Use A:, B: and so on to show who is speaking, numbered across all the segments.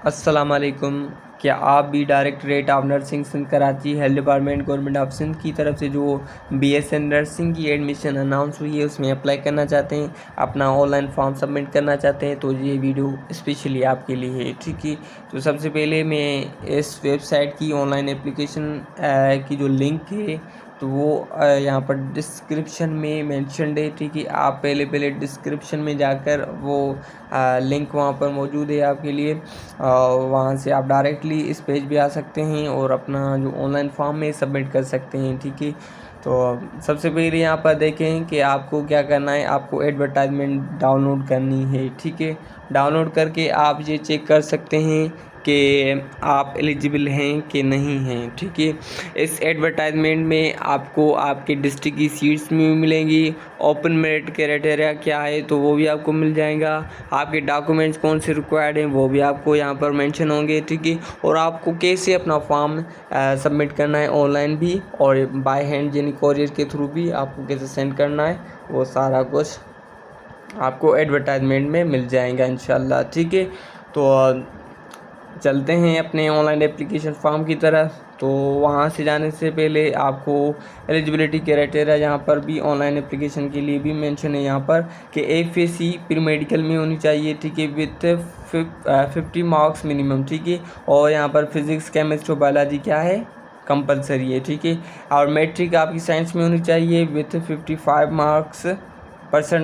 A: अस्सलाम वालेकुम। क्या आप भी directorate of nursing Sindh Karachi health department government of Sindh की तरफ से जो बीएसएन नर्सिंग की एडमिशन अनाउंस हुई है उसमें अप्लाई करना चाहते हैं, अपना ऑनलाइन फॉर्म सबमिट करना चाहते हैं, तो ये वीडियो स्पेशली आपके लिए है। ठीक है, तो सबसे पहले मैं इस वेबसाइट की ऑनलाइन एप्लीकेशन की जो लिंक है तो वो यहाँ पर डिस्क्रिप्शन में मेंशन है। ठीक है, आप पहले डिस्क्रिप्शन में जाकर वो लिंक वहाँ पर मौजूद है आपके लिए, वहाँ से आप डायरेक्टली इस पेज पे आ सकते हैं और अपना जो ऑनलाइन फॉर्म में सबमिट कर सकते हैं। ठीक है, तो सबसे पहले यहाँ पर देखें कि आपको क्या करना है, आपको एडवर्टाइजमेंट डाउनलोड करनी है। ठीक है, डाउनलोड करके आप ये चेक कर सकते हैं कि आप एलिजिबल हैं कि नहीं हैं। ठीक है, इस एडवर्टाइजमेंट में आपको आपके डिस्ट्रिक्ट की सीट्स में मिलेंगी, ओपन मेरिट क्राइटेरिया क्या है तो वो भी आपको मिल जाएगा, आपके डॉक्यूमेंट्स कौन से रिक्वायर्ड हैं वो भी आपको यहाँ पर मेंशन होंगे। ठीक है, और आपको कैसे अपना फॉर्म सबमिट करना है ऑनलाइन भी और बाय हैंड यानी कोरियर के थ्रू भी आपको कैसे सेंड करना है वो सारा कुछ आपको एडवर्टाइजमेंट में मिल जाएगा इंशाल्लाह। ठीक है, तो चलते हैं अपने ऑनलाइन एप्लीकेशन फॉर्म की तरफ। तो वहाँ से जाने से पहले आपको एलिजिबिलिटी क्राइटेरिया यहाँ पर भी ऑनलाइन एप्लीकेशन के लिए भी मेंशन है यहाँ पर कि एफएसी प्री मेडिकल में होनी चाहिए। ठीक है, विथ 50 मार्क्स मिनिमम। ठीक है, और यहाँ पर फिज़िक्स केमिस्ट्री बायोलॉजी क्या है कंपलसरी है। ठीक है, और मैट्रिक आपकी साइंस में होनी चाहिए विथ 55%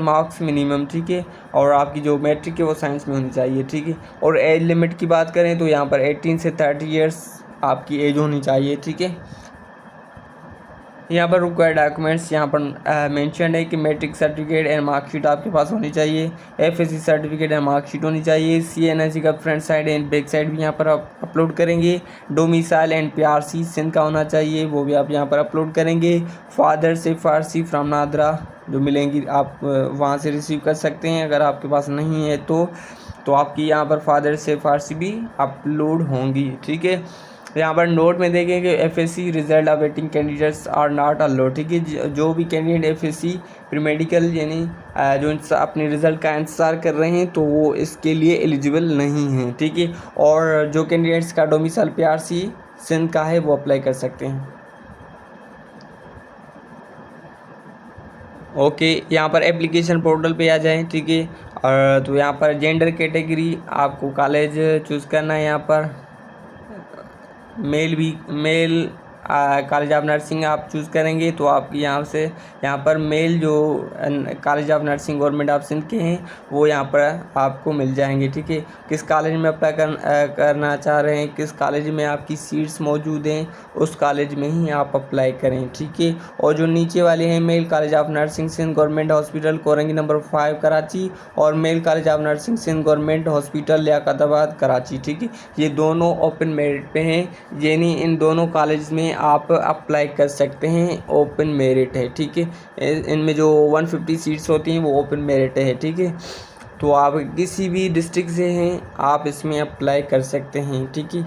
A: मार्क्स मिनिमम। ठीक है, और आपकी जो मैट्रिक है वो साइंस में होनी चाहिए। ठीक है, और एज लिमिट की बात करें तो यहाँ पर 18 से 30 इयर्स आपकी एज होनी चाहिए। ठीक है, यहाँ पर रिक्वायर्ड डॉक्यूमेंट्स यहाँ पर मेंशन है कि मैट्रिक सर्टिफिकेट एंड मार्कशीट आपके पास होनी चाहिए, एफएससी सर्टिफिकेट एंड मार्कशीट होनी चाहिए, सीएनएससी का front side and back side भी यहाँ पर आप अपलोड करेंगे, डोमिसाइल एंड पीआरसी सिंध का होना चाहिए वो भी आप यहाँ पर अपलोड करेंगे, फादर से फारसी फ्राम नादरा जो मिलेंगी आप वहाँ से रिसीव कर सकते हैं। अगर आपके पास नहीं है तो आपकी यहाँ पर फादर से फारसी भी अपलोड होंगी। ठीक है, यहाँ पर नोट में देखें कि FSC result awaiting candidates are not allowed. ठीक है, जो भी कैंडिडेट एफएससी प्री मेडिकल यानी जो अपने रिज़ल्ट का इंतज़ार कर रहे हैं तो वो इसके लिए एलिजिबल नहीं हैं। ठीक है, और जो कैंडिडेट्स का डोमिसाइल पीआरसी सिंध का है वो अप्लाई कर सकते हैं। ओके, यहाँ पर एप्लीकेशन पोर्टल पे आ जाएं। ठीक है, और तो यहाँ पर जेंडर कैटेगरी आपको कॉलेज चूज़ करना है। यहाँ पर मेल कॉलेज ऑफ नर्सिंग आप चूज़ करेंगे तो आप यहाँ पर मेल जो college of nursing government of Sindh के हैं वो यहाँ पर आपको मिल जाएंगे। ठीक है, किस कॉलेज में अप्लाई करना चाह रहे हैं, किस कॉलेज में आपकी सीट्स मौजूद हैं उस कॉलेज में ही आप अप्लाई करें। ठीक है, और जो नीचे वाले हैं male college of nursing Sindh government hospital Korangi number 5 Karachi और male college of nursing Sindh government hospital Liaquatabad Karachi. ठीक है, ये दोनों ओपन मेरिट पे हैं, यानी इन दोनों कॉलेज में आप अप्लाई कर सकते हैं, ओपन मेरिट है। ठीक है, इनमें जो 150 सीट्स होती हैं वो ओपन मेरिट है। ठीक है, तो आप किसी भी डिस्ट्रिक्ट से हैं आप इसमें अप्लाई कर सकते हैं। ठीक है,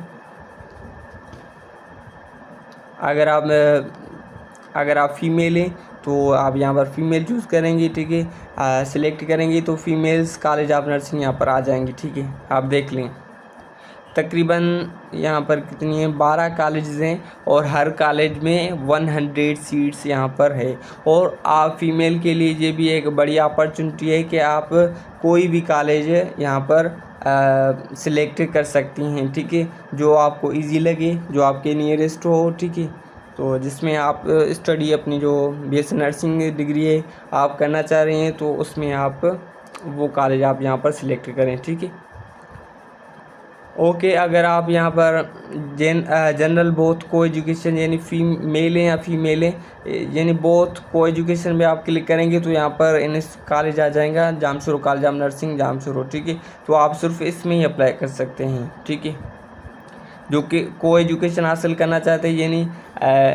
A: अगर आप फीमेल हैं तो आप यहाँ पर फीमेल चूज़ करेंगे। ठीक है, सिलेक्ट करेंगे तो फीमेल्स कॉलेज ऑफ नर्सिंग यहाँ पर आ जाएंगे। ठीक है, आप देख लें तकरीबन यहाँ पर कितनी है 12 कॉलेजेस हैं और हर कॉलेज में 100 सीट्स यहाँ पर है। और आप फीमेल के लिए ये भी एक बड़ी अपॉर्चुनिटी है कि आप कोई भी कॉलेज यहाँ पर सिलेक्ट कर सकती हैं। ठीक है, जो आपको इजी लगे, जो आपके नियरेस्ट हो। ठीक है, तो जिसमें आप स्टडी अपनी जो बीएससी नर्सिंग डिग्री है आप करना चाह रहे हैं तो उसमें आप वो कॉलेज आप यहाँ पर सिलेक्ट करें। ठीक है, ओके, अगर आप यहाँ पर जनरल बोथ को एजुकेशन यानी मेल हैं या फीमेल हैं यानी बोथ को एजुकेशन में आप क्लिक करेंगे तो यहाँ पर इन कॉलेज आ जाएगा Jamshoro college of nursing Jamshoro. ठीक है, तो आप सिर्फ इसमें ही अप्लाई कर सकते हैं। ठीक है, जो कि को एजुकेशन हासिल करना चाहते हैं यानी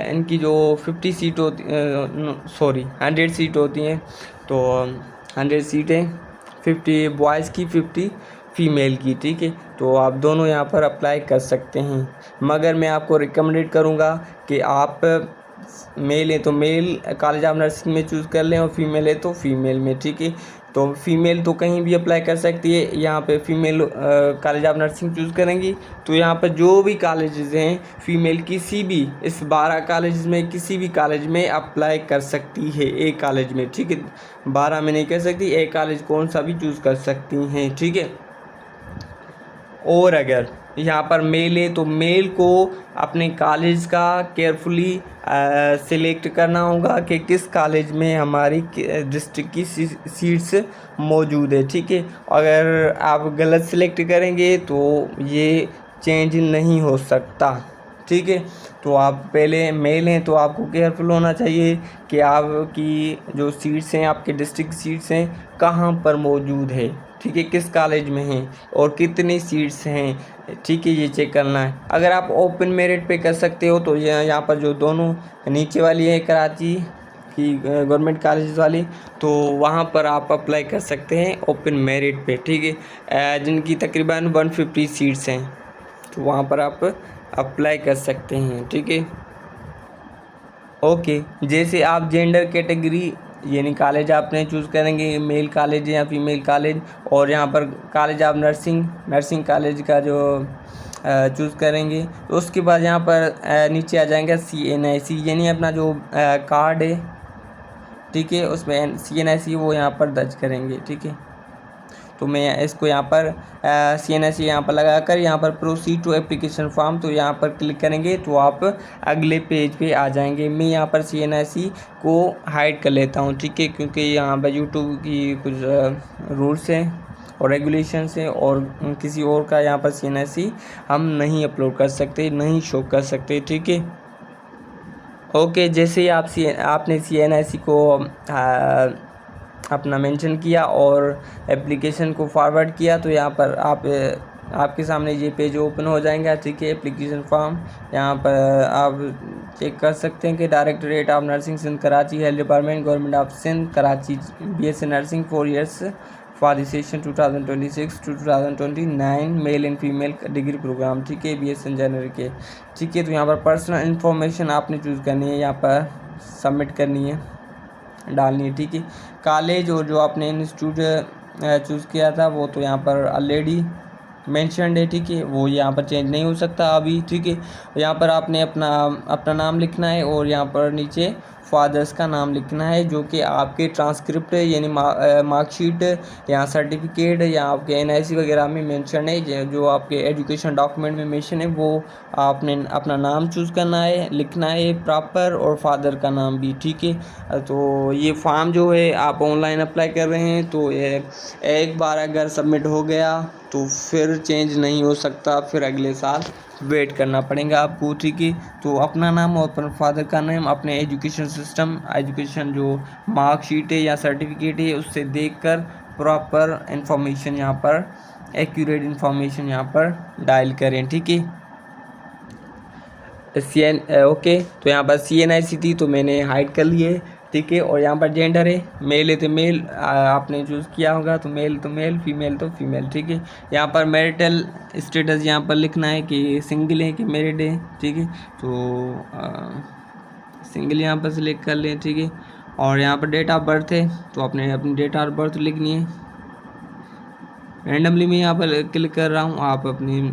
A: इनकी जो 50 सीट होती 100 सीट होती हैं तो 100 सीटें 50 बॉयज़ की 50 फ़ीमेल की। ठीक है, तो आप दोनों यहाँ पर अप्लाई कर सकते हैं, मगर मैं आपको रिकमेंडेड करूँगा कि आप मेल है तो मेल कॉलेज ऑफ नर्सिंग में चूज़ कर लें और फीमेल है तो फीमेल में। ठीक है, तो फीमेल तो कहीं भी अप्लाई कर सकती है। यहाँ पे female college of nursing choose करेंगी तो यहाँ पर जो भी कॉलेजेस हैं फीमेल किसी भी इस 12 कॉलेज में किसी भी कॉलेज में अप्लाई कर सकती है, एक कॉलेज में, ठीक है। 12 में नहीं कर सकती, एक कॉलेज कौन सा भी चूज़ कर सकती हैं, ठीक है। और अगर यहाँ पर मेल है तो मेल को अपने कॉलेज का केयरफुली सिलेक्ट करना होगा कि किस कॉलेज में हमारी डिस्ट्रिक्ट की सीट्स मौजूद है, ठीक है। अगर आप गलत सिलेक्ट करेंगे तो ये चेंज नहीं हो सकता, ठीक है। तो आप पहले मेल हैं तो आपको केयरफुल होना चाहिए कि आपकी जो सीट्स हैं, आपके डिस्ट्रिक्ट सीट्स हैं कहाँ पर मौजूद है, ठीक है, किस कॉलेज में हैं और कितनी सीट्स हैं, ठीक है, ये चेक करना है। अगर आप ओपन मेरिट पे कर सकते हो तो यहाँ पर जो दोनों नीचे वाली है कराची की गवर्नमेंट कॉलेज वाली, तो वहाँ पर आप अप्लाई कर सकते हैं ओपन मेरिट पे, ठीक है, जिनकी तकरीबन 150 सीट्स हैं, तो वहाँ पर आप अप्लाई कर सकते हैं, ठीक है। ओके, जैसे आप जेंडर कैटेगरी यानी कॉलेज आपने चूज़ करेंगे, मेल कॉलेज या फीमेल कॉलेज, और यहाँ पर कॉलेज ऑफ नर्सिंग कॉलेज का जो चूज़ करेंगे, तो उसके बाद यहाँ पर नीचे आ जाएंगे CNIC यानी अपना जो कार्ड है, ठीक है, उसमें CNIC वो यहाँ पर दर्ज करेंगे, ठीक है। तो मैं इसको यहाँ पर CNIC यहाँ पर लगा कर यहाँ पर प्रोसीड टू एप्लीकेशन फॉर्म, तो यहाँ पर क्लिक करेंगे तो आप अगले पेज पे आ जाएंगे। मैं यहाँ पर CNIC को हाइड कर लेता हूँ, ठीक है, क्योंकि यहाँ पर यूट्यूब की कुछ रूल्स हैं और रेगुलेशंस हैं और किसी और का यहाँ पर CNIC हम नहीं अपलोड कर सकते, नहीं शो कर सकते, ठीक है। ओके, जैसे ही आपने CNIC को अपना मेंशन किया और एप्लीकेशन को फॉरवर्ड किया तो यहाँ पर आपके सामने ये पेज ओपन हो जाएंगे, ठीक है। एप्लीकेशन फॉर्म यहाँ पर आप चेक कर सकते हैं कि directorate of nursing Sindh Karachi, health department, government of Sindh Karachi, BSc nursing 4 years for the session 2026 to 2029 male and female degree program, ठीक है, BSc जनवरी के, ठीक है। तो यहाँ पर पर्सनल इन्फॉर्मेशन आपने चूज़ करनी है, यहाँ पर सबमिट करनी है, डालनी है, ठीक है। कॉलेज और जो आपने इंस्टीट्यूट चूज़ किया था वो तो यहाँ पर ऑलरेडी मेंशन्ड है, ठीक है, वो यहाँ पर चेंज नहीं हो सकता अभी, ठीक है। यहाँ पर आपने अपना नाम लिखना है और यहाँ पर नीचे फादर्स का नाम लिखना है जो कि आपके ट्रांसक्रिप्ट यानी मार्कशीट या सर्टिफिकेट या आपके NIC वगैरह में मेंशन है, जो आपके एजुकेशन डॉक्यूमेंट में मेंशन है, वो आपने अपना नाम चूज़ करना है, लिखना है प्रॉपर, और फादर का नाम भी, ठीक है। तो ये फॉर्म जो है आप ऑनलाइन अप्लाई कर रहे हैं तो एक बार अगर सबमिट हो गया तो फिर चेंज नहीं हो सकता, फिर अगले साल वेट करना पड़ेगा आपको, ठीक है। तो अपना नाम और अपने फादर का नाम अपने एजुकेशन जो मार्कशीट है या सर्टिफिकेट है उससे देखकर प्रॉपर इन्फॉर्मेशन यहाँ पर, एक्यूरेट इन्फॉर्मेशन यहाँ पर डायल करें, ठीक है। ओके, तो यहाँ पर CNIC थी तो मैंने हाइड कर लिए, ठीक है। और यहाँ पर जेंडर है, मेल है तो मेल आपने चूज़ किया होगा, तो मेल, फीमेल तो फीमेल, ठीक है। यहाँ पर मैरिटल स्टेटस यहाँ पर लिखना है कि सिंगल है कि मैरिड है, ठीक है। तो सिंगल यहाँ पर सिलेक्ट कर लें, ठीक है। और यहाँ पर डेट ऑफ बर्थ है तो आपने अपनी डेट ऑफ बर्थ लिखनी है। रैंडमली मैं यहाँ पर क्लिक कर रहा हूँ, आप अपनी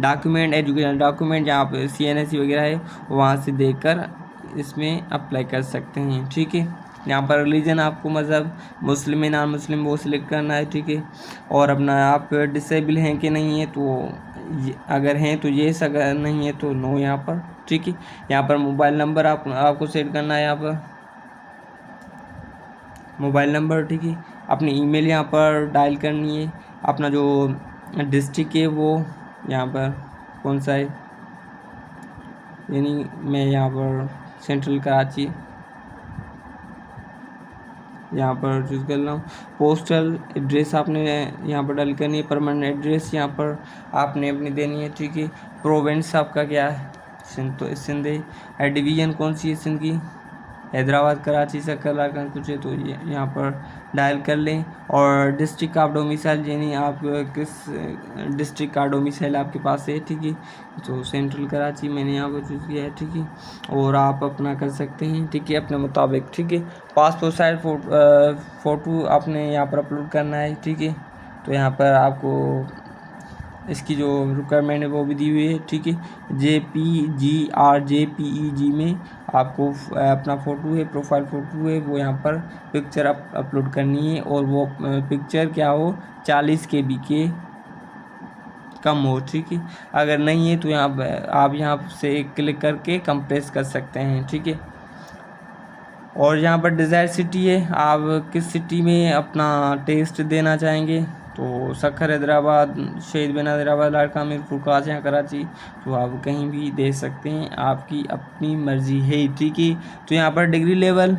A: डॉक्यूमेंट, एजुकेशन डॉक्यूमेंट जहाँ पर CNIC वगैरह है वहाँ से देखकर इसमें अप्लाई कर सकते हैं, ठीक है। यहाँ पर रिलीजन आपको मज़हब मुस्लिम है नॉन मुस्लिम वो सिलेक्ट करना है, ठीक है। और अपना आप डिसेबल हैं कि नहीं है तो अगर हैं तो येस, अगर नहीं है तो नो यहाँ पर, ठीक है। यहाँ पर मोबाइल नंबर आपको सेट करना है, यहाँ पर मोबाइल नंबर, ठीक है। अपनी ईमेल यहाँ पर डायल करनी है, अपना जो डिस्ट्रिक्ट है वो यहाँ पर कौन सा है, यानी मैं यहाँ पर सेंट्रल कराची यहाँ पर चूज़ कर रहा हूँ। पोस्टल एड्रेस आपने यहाँ पर डाल करनी है, परमानेंट एड्रेस यहाँ पर आपने अपनी देनी है, ठीक है। प्रोविंस आपका क्या है, सिंध, तो सिंध है। डिवीज़न कौन सी है सिंध की, हैदराबाद, कराची, सक्कर, लारकान कुछ है तो ये यहाँ पर डायल कर लें। और डिस्ट्रिक्ट का डोमिसाइल यानी आप किस डिस्ट्रिक्ट का डोमिसाइल आपके पास है, ठीक है, तो सेंट्रल कराची मैंने यहाँ पर चूज़ किया है, ठीक है। और आप अपना कर सकते हैं, ठीक है, अपने मुताबिक, ठीक है। पासपोर्ट साइज फ़ोटो आपने यहाँ पर अपलोड करना है, ठीक है। तो यहाँ पर आपको इसकी जो रिक्वायरमेंट है वो भी दी हुई है, ठीक है। JPG में आपको अपना फ़ोटो है, प्रोफाइल फ़ोटो है, वो यहाँ पर पिक्चर अपलोड करनी है। और वो पिक्चर क्या हो 40 KB के कम हो, ठीक है। अगर नहीं है तो आप यहाँ से क्लिक करके कंप्रेस कर सकते हैं, ठीक है। और यहाँ पर डिज़ायर सिटी है, आप किस सिटी में अपना टेस्ट देना चाहेंगे, तो सक्खर, हैदराबाद, शहीद बेनज़ीर, लाड़का, मीरपुर, कासिया, कराची, तो आप कहीं भी दे सकते हैं, आपकी अपनी मर्ज़ी है, ठीक है। तो यहाँ पर डिग्री लेवल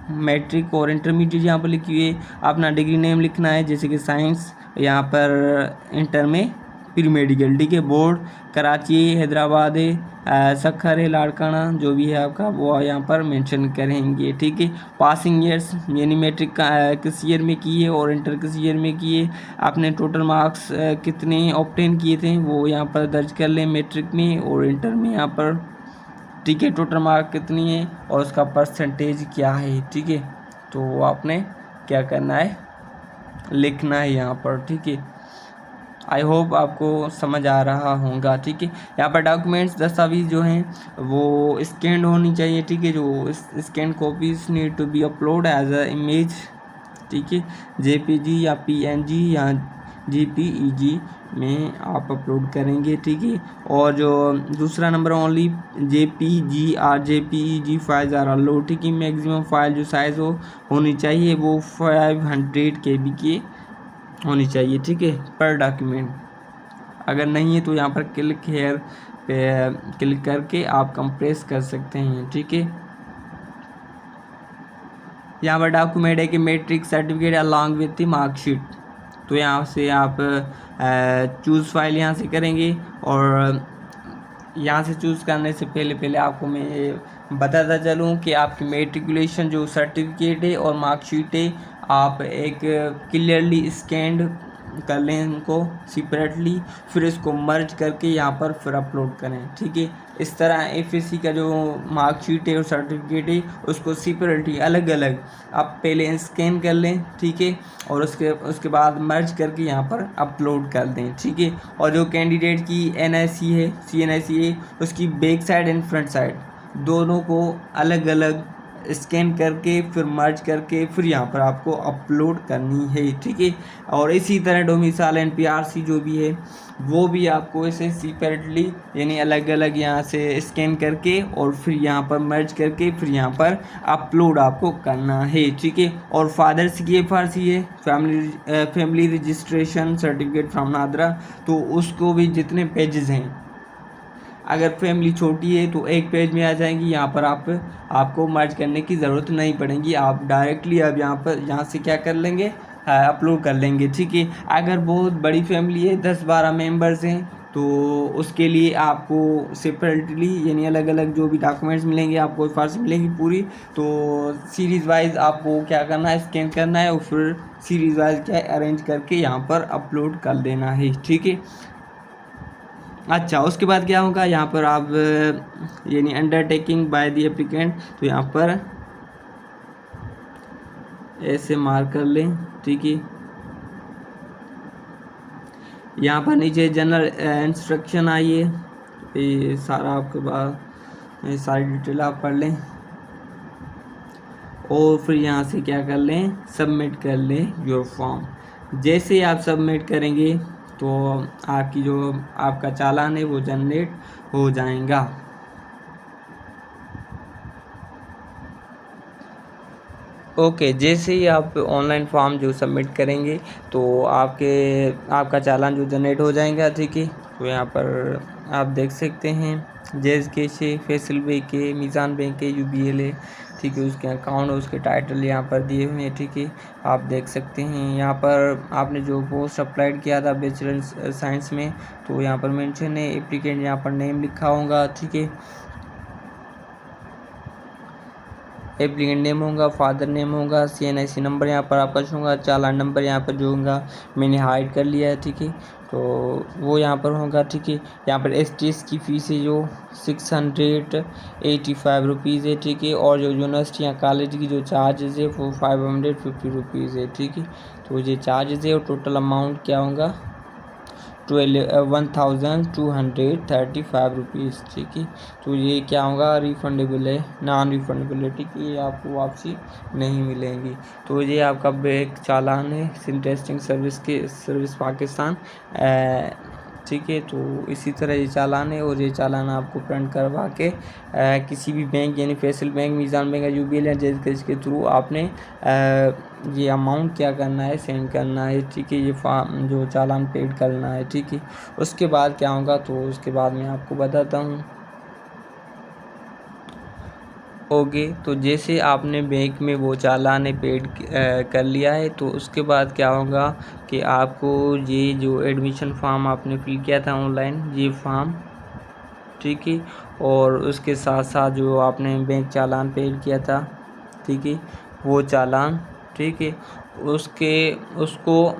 A: मैट्रिक और इंटरमीडिएट यहाँ पर लिखी हुई है, अपना डिग्री नेम लिखना है, जैसे कि साइंस, यहाँ पर इंटर में प्री मेडिकल, ठीक है। बोर्ड कराची, हैदराबाद है, सक्खर है, लाड़काना, जो भी है आपका वो यहाँ पर मेंशन करेंगे, ठीक है। पासिंग ईयर्स यानी मैट्रिक का किस ईयर में की है और इंटर किस ईयर में की है, आपने टोटल मार्क्स कितने ऑब्टेन किए थे वो यहाँ पर दर्ज कर लें मैट्रिक में और इंटर में यहाँ पर, ठीक है। टोटल मार्क कितनी है और उसका परसेंटेज क्या है, ठीक है। तो आपने क्या करना है, लिखना है यहाँ पर, ठीक है। आई होप आपको समझ आ रहा होगा, ठीक है। यहाँ पर डॉक्यूमेंट्स दस्तावेज जो हैं वो स्कैन होनी चाहिए, ठीक है। जो scan copies need to be upload as a image, ठीक है। JPG या PNG या JPEG में आप अपलोड करेंगे, ठीक है। और जो दूसरा नंबर ओनली JPG और JPEG फाइल्स आर अलाउड, ठीक है। मैक्सिमम फाइल जो साइज़ होनी चाहिए वो 500 KB की होनी चाहिए, ठीक है, पर डॉक्यूमेंट। अगर नहीं है तो यहाँ पर क्लिक हेयर पे क्लिक करके आप कंप्रेस कर सकते हैं, ठीक है। यहाँ पर डॉक्यूमेंट है कि matric certificate along with the marksheet, तो यहाँ से आप चूज़ फाइल यहाँ से करेंगे। और यहाँ से चूज़ करने से पहले आपको मैं बताता चलूँ कि आपकी मैट्रिकुलेशन जो सर्टिफिकेट है और मार्कशीट है आप एक क्लियरली स्कैंड कर लें इनको सेपरेटली, फिर इसको मर्ज करके यहाँ पर फिर अपलोड करें, ठीक है। इस तरह FSC का जो मार्कशीट है और सर्टिफिकेट है उसको सेपरेटली अलग अलग आप पहले स्कैन कर लें, ठीक है, और उसके बाद मर्ज करके यहाँ पर अपलोड कर दें, ठीक है। और जो कैंडिडेट की NIC है, CNIC है, उसकी back side and front side दोनों को अलग अलग स्कैन करके फिर मर्ज करके फिर यहाँ पर आपको अपलोड करनी है, ठीक है। और इसी तरह डोमिसाइल एंड PRC जो भी है वो भी आपको इसे सेपरेटली यानी अलग अलग यहाँ से स्कैन करके और फिर यहाँ पर मर्ज करके फिर यहाँ पर अपलोड आपको करना है, ठीक है। और फादर्स की FRC है, family registration certificate from NADRA, तो उसको भी जितने पेजेस हैं, अगर फैमिली छोटी है तो एक पेज में आ जाएंगी, यहाँ पर आपको मर्ज करने की ज़रूरत नहीं पड़ेगी, आप डायरेक्टली अब यहाँ से क्या कर लेंगे, अपलोड कर लेंगे, ठीक है। अगर बहुत बड़ी फैमिली है 10-12 मेंबर्स हैं तो उसके लिए आपको सेपरेटली यानी अलग अलग जो भी डॉक्यूमेंट्स मिलेंगे आपको FRC मिलेगी पूरी, तो सीरीज़ वाइज आपको क्या करना है, स्कैन करना है और फिर सीरीज़ वाइज क्या अरेंज करके यहाँ पर अपलोड कर देना है, ठीक है। अच्छा, उसके बाद क्या होगा, यहाँ पर आप यानी अंडरटेकिंग बाय द एप्लीकेंट, तो यहाँ पर ऐसे मार्क कर लें, ठीक है। यहाँ पर नीचे जनरल इंस्ट्रक्शन आई है, ये सारा आपके पास सारी डिटेल आप पढ़ लें और फिर यहाँ से क्या कर लें, सबमिट कर लें योर फॉर्म। जैसे आप सबमिट करेंगे तो आपकी जो आपका चालान है वो जनरेट हो जाएगा। ओके, जैसे ही आप ऑनलाइन फॉर्म जो सबमिट करेंगे तो आपका चालान जो जनरेट हो जाएगा, ठीक है। तो यहाँ पर आप देख सकते हैं जैज के से फैसल बैंक के, मीज़ान बैंक के, UBL है, ठीक है, उसके अकाउंट और उसके टाइटल यहाँ पर दिए हुए हैं, ठीक है, आप देख सकते हैं। यहाँ पर आपने जो पोस्ट अप्लाइड किया था बैचलर साइंस में तो यहाँ पर मेंशन है, एप्लीकेंट यहाँ पर नेम लिखा होगा, ठीक है। एप्लीकेंट नेम होगा, फादर नेम होगा, CNIC नंबर यहाँ पर आपका शो होगा, चालान नंबर यहाँ पर जो होगा मैंने हाइड कर लिया है, ठीक है। तो वो यहाँ पर होगा, ठीक है। यहाँ पर STS की फ़ीस है जो 685 रुपीज़ है, ठीक है। और जो यूनिवर्सिटी या कॉलेज की जो चार्जेस है वो 550 रुपीज़ है, ठीक है। तो ये चार्जेस है और टोटल अमाउंट क्या होगा 1235 रुपीज़, ठीक है। तो ये क्या होगा रिफंडेबल है, नॉन रिफंडेबल है, ठीक है। ये आपको वापसी नहीं मिलेंगी। तो ये आपका बैंक चालान है सिंटेस्टिंग सर्विस पाकिस्तान, ठीक है। तो इसी तरह ये चालान है और ये चालान आपको प्रिंट करवा के किसी भी बैंक यानी फैसल बैंक, मीज़ान बैंक या UBL या जैसे के थ्रू आपने ये अमाउंट क्या करना है सेंड करना है, ठीक है। ये फॉर्म जो चालान पेड करना है, ठीक है। उसके बाद क्या होगा तो उसके बाद मैं आपको बताता हूँ। ओके, तो जैसे आपने बैंक में वो चालान पेड कर लिया है तो उसके बाद क्या होगा कि आपको ये जो एडमिशन फॉर्म आपने फिल किया था ऑनलाइन, ये फॉर्म, ठीक है। और उसके साथ साथ जो आपने बैंक चालान पेड किया था, ठीक है, वो चालान, ठीक है, उसको